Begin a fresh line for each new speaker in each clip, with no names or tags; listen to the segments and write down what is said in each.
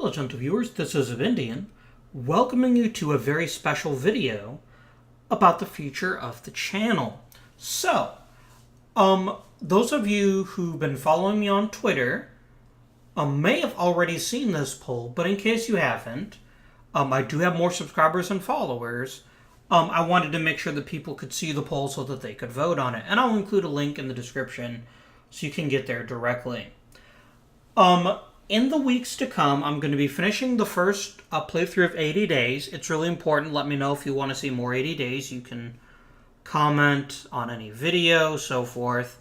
Hello, gentle viewers. This is Avindian, welcoming you to a very special video about the future of the channel. So, those of you who've been following me on Twitter may have already seen this poll, but in case you haven't, I do have more subscribers and followers. I wanted to make sure that people could see the poll so that they could vote on it, and I'll include a link in the description so you can get there directly. In the weeks to come, I'm going to be finishing the first playthrough of 80 Days. It's really important. Let me know if you want to see more 80 Days. You can comment on any video, so forth.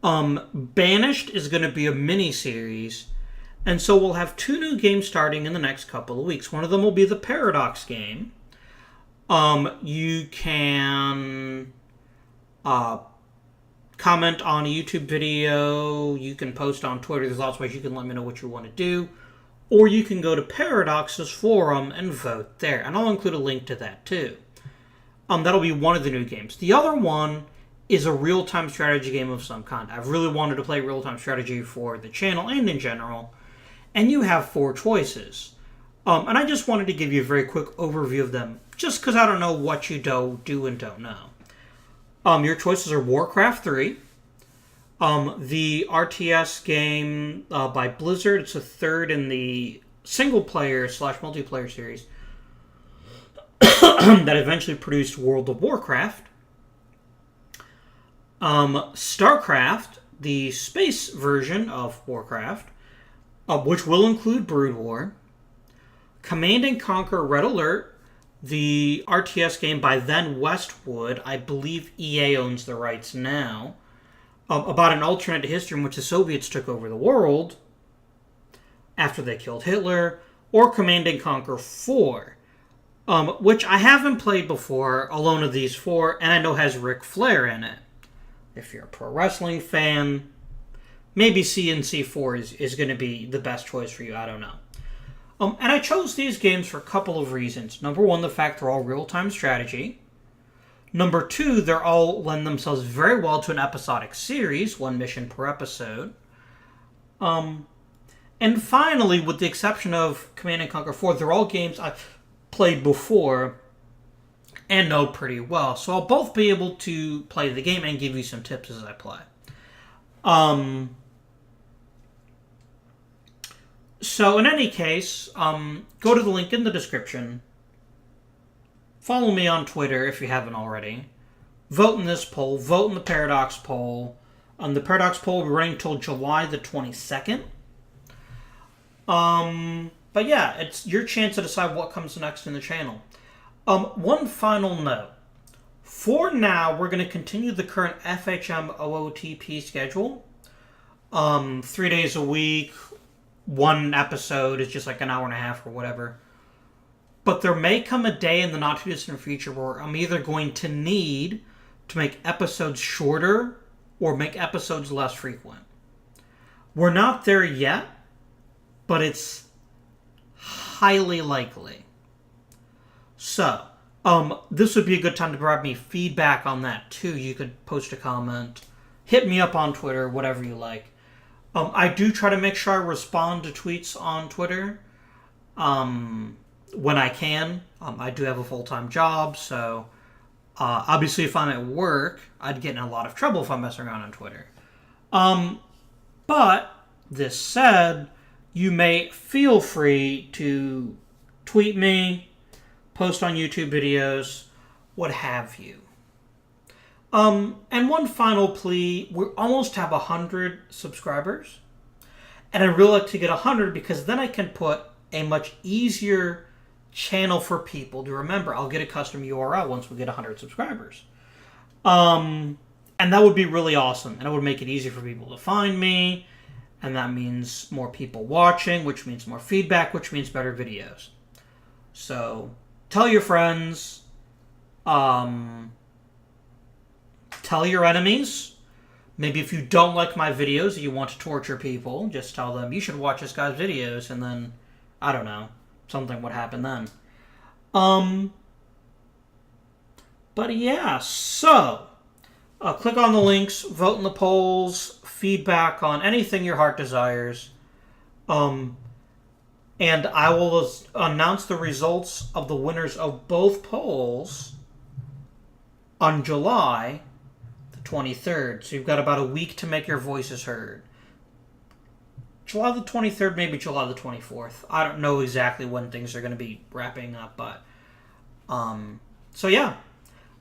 Banished is going to be a mini-series, and so we'll have 2 new games starting in the next couple of weeks. One of them will be the Paradox game. You can comment on a YouTube video, you can post on Twitter, there's lots of ways you can let me know what you want to do, or you can go to Paradox's forum and vote there, and I'll include a link to that too. That'll be one of the new games. The other one is a real-time strategy game of some kind. I've really wanted to play real-time strategy for the channel and in general, and you have 4 choices. And I just wanted to give you a very quick overview of them, just because I don't know what you do and don't know. Your choices are Warcraft 3, the RTS game by Blizzard. It's the 3rd in the single-player / multiplayer series that eventually produced World of Warcraft. StarCraft, the space version of Warcraft, which will include Brood War. Command & Conquer Red Alert, the RTS game by then Westwood. I believe EA owns the rights now. About an alternate history in which the Soviets took over the world after they killed Hitler. Or Command & Conquer 4, which I haven't played before, alone of these 4, and I know has Ric Flair in it. If you're a pro wrestling fan, maybe CNC4 is going to be the best choice for you. I don't know. And I chose these games for a couple of reasons. Number 1, the fact they're all real-time strategy. Number 2, they're all lend themselves very well to an episodic series, 1 mission per episode. And finally, with the exception of Command & Conquer 4, they're all games I've played before and know pretty well. So I'll both be able to play the game and give you some tips as I play. So in any case, go to the link in the description. Follow me on Twitter if you haven't already. Vote in this poll. Vote in the Paradox poll. The Paradox poll will be running until July the 22nd. But yeah, it's your chance to decide what comes next in the channel. One final note. For now, we're going to continue the current FHM OOTP schedule. 3 days a week. 1 episode is just like an hour and a half or whatever. But there may come a day in the not too distant future where I'm either going to need to make episodes shorter or make episodes less frequent. We're not there yet, but it's highly likely. So, this would be a good time to provide me feedback on that too. You could post a comment, hit me up on Twitter, whatever you like. I do try to make sure I respond to tweets on Twitter when I can. I do have a full-time job, so obviously if I'm at work, I'd get in a lot of trouble if I'm messing around on Twitter. But, this said, you may feel free to tweet me, post on YouTube videos, what have you. And one final plea, we almost have 100 subscribers, and I'd really like to get 100 because then I can put a much easier channel for people to remember. I'll get a custom URL once we get 100 subscribers. And that would be really awesome, and it would make it easier for people to find me, and that means more people watching, which means more feedback, which means better videos. So, tell your friends, tell your enemies. Maybe if you don't like my videos, you want to torture people, just tell them, you should watch this guy's videos, and then, I don't know, something would happen then. But yeah, so, click on the links, vote in the polls, feedback on anything your heart desires. And I will announce the results of the winners of both polls on July the 23rd. So you've got about a week to make your voices heard. July the 23rd, maybe July the 24th. I don't know exactly when things are going to be wrapping up, but so yeah.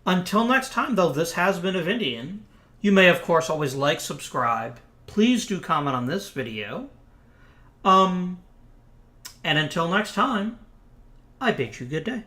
Until next time, though, this has been Avindian. You may, of course, always like, subscribe. Please do comment on this video. And until next time, I bid you good day.